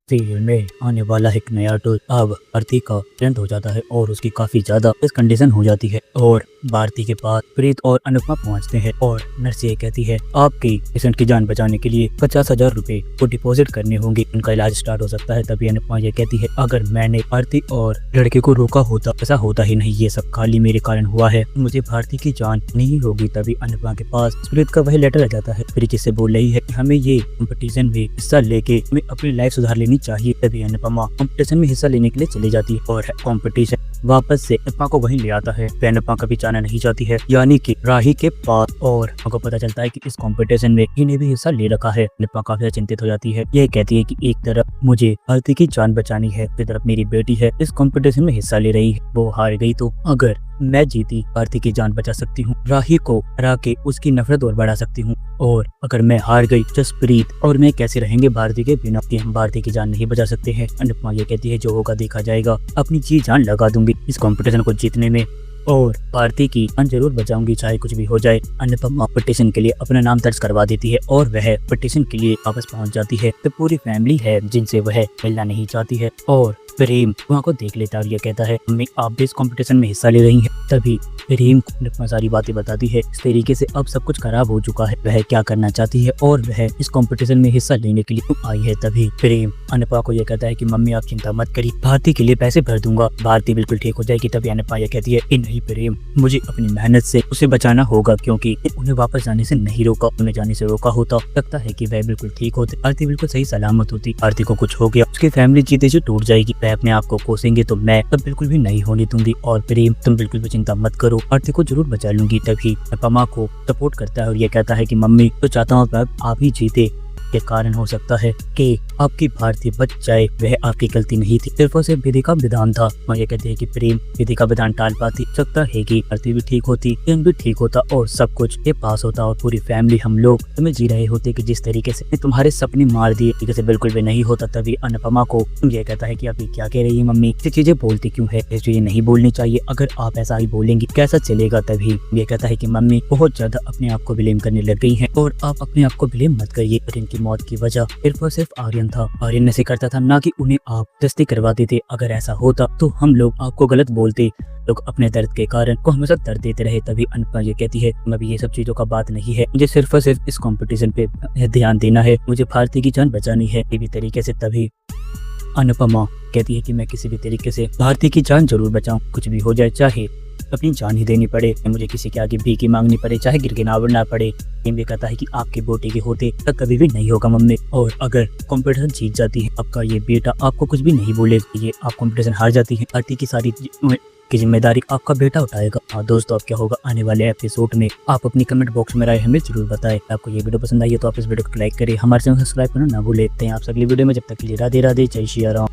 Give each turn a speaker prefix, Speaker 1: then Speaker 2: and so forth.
Speaker 1: Serial में आने वाला एक नया टूर अब भारती का ट्रेंड हो जाता है और उसकी काफी ज्यादा कंडीशन हो जाती है और भारती के पास प्रीत और अनुपमा पहुंचते हैं और नर्स ये कहती है आपकी पेशेंट की जान बचाने के लिए 50,000 रुपए को डिपॉजिट करने होंगे, उनका इलाज स्टार्ट हो सकता है। तभी अनुपमा ये कहती है अगर मैंने भारती और लड़के को रोका होता ऐसा होता ही नहीं, ये सब खाली मेरे कारण हुआ है, मुझे भारती की जान नहीं होगी। तभी अनुपमा के पास प्रीत का वही लेटर आ जाता है। प्रीत जिससे बोल रही है हमें ये कॉम्पिटिशन में हिस्सा लेके हमें अपनी लाइफ सुधार लेनी चाहिए। तभी अनुपमा कॉम्पिटिशन में हिस्सा लेने के लिए चली जाती है और कॉम्पिटिशन वापस से अनुपमा को वहीं ले आता है। अनुपमा कभी जाना नहीं चाहती है, यानी कि राही के पास, और हमको पता चलता है कि इस कंपटीशन में इन्हें भी हिस्सा ले रखा है। अनुपमा काफी चिंतित हो जाती है। यह कहती है कि एक तरफ मुझे भारती की जान बचानी है, दूसरी तरफ मेरी बेटी है इस कंपटीशन में हिस्सा ले रही है, वो हार गई तो अगर मैं जीती भारती की जान बचा सकती हूँ, राही को हरा के उसकी नफरत और बढ़ा सकती हूँ, और अगर मैं हार गई जसप्रीत और मैं कैसे रहेंगे भारती के बिना, कि हम भारती की जान नहीं बचा सकते हैं। अनुपमा ये कहती है जो होगा देखा जाएगा, अपनी जी जान लगा दूंगी इस कंपटीशन को जीतने में और भारती की जान जरूर बचाऊंगी चाहे कुछ भी हो जाए। अनुपमा पटिशन के लिए अपना नाम दर्ज करवा देती है और वह पटिशन के लिए वापस पहुंच जाती है। तो पूरी फैमिली है जिनसे वह मिलना नहीं चाहती है और प्रेम वहाँ को देख लेता है और ये कहता है मम्मी आप भी इस कंपटीशन में हिस्सा ले रही हैं। तभी प्रेम अनुपमा सारी बातें बताती है, इस तरीके से अब सब कुछ खराब हो चुका है, वह क्या करना चाहती है और वह इस कंपटीशन में हिस्सा लेने के लिए क्यों आई है। तभी प्रेम अनुपमा को ये कहता है कि मम्मी आप चिंता मत करिए, भारती के लिए पैसे भर दूंगा, भारती बिल्कुल ठीक हो जाएगी। तभी अनुपमा ये कहती है नहीं प्रेम, मुझे अपनी मेहनत से उसे बचाना होगा, क्योंकि उन्हें वापस जाने से नहीं रोका, उन्हें जाने से रोका होता लगता है कि वह बिल्कुल ठीक होते, भारती बिल्कुल सही सलामत होती। भारती को कुछ हो गया, उसकी फैमिली जीते जो टूट जाएगी, वह अपने आप को कोसेंगे तो मैं तब बिल्कुल भी नहीं होने दूंगी। और प्रेम तुम बिल्कुल भी चिंता मत करो, भारती को जरूर बचा लूंगी। तभी अनुपमा को सपोर्ट करता है और ये कहता है कि मम्मी तो चाहता हूँ आप ही जीते, के कारण हो सकता है कि आपकी भारती बच जाए, वह आपकी गलती नहीं थी, सिर्फ और सिर्फ विधि का विधान था। और ये कहते हैं कि प्रेम विधि का विधान टाल पाती, सकता है कि भारती भी ठीक होती, प्रेम भी ठीक होता और सब कुछ के पास होता और पूरी फैमिली हम लोग तुम्हें जी रहे होते कि जिस तरीके से तुम्हारे सपने मार दिए तरीके से बिल्कुल भी नहीं होता। तभी अनुपमा को ये कहता है कि आप ये क्या कह रही है मम्मी, ये चीजें बोलती क्यों है, ये चीजें नहीं बोलनी चाहिए, अगर आप ऐसा ही बोलेंगी कैसा चलेगा। तभी ये कहता है कि मम्मी बहुत ज्यादा अपने आप को ब्लेम करने लग गई है और आप अपने आप को ब्लेम मत करिए, इनकी मौत की वजह सिर्फ और सिर्फ आर्यन था, आर्यन ऐसे करता था ना कि उन्हें आप दस्ती करवाते थे, अगर ऐसा होता तो हम लोग आपको गलत बोलते, लोग अपने दर्द के कारण को हमेशा दर्द देते रहे। तभी अनुपमा ये कहती है अभी ये सब चीजों का बात नहीं है, मुझे सिर्फ और सिर्फ इस कंपटीशन पे ध्यान देना है, मुझे भारती की जान बचानी है किसी भी तरीके से। तभी अनुपमा कहती है कि मैं किसी भी तरीके से भारती की जान जरूर बचाऊं, कुछ भी हो जाए, चाहे अपनी जान ही देनी पड़े, मुझे किसी के आगे भीख मांगनी पड़े, चाहे गिरगिना बनना पड़े। ये कहता है कि आपके बेटे के होते तक कभी भी नहीं होगा मम्मी, और अगर कंपटीशन जीत जाती है आपका ये बेटा आपको कुछ भी नहीं बोलेगा, ये आप कंपटीशन हार जाती है भारती की सारी की जिम्मेदारी आपका बेटा उठाएगा। हाँ दोस्तों, अब क्या होगा आने वाले एपिसोड में, आप अपनी कमेंट बॉक्स में राय हमें जरूर बताएं। आपको ये वीडियो पसंद आई है तो आप इस वीडियो को लाइक करें, हमारे चैनल को सब्सक्राइब करना ना भूलें। आप अगली वीडियो में, जब तक के लिए राधे राधे, जय श्री राम।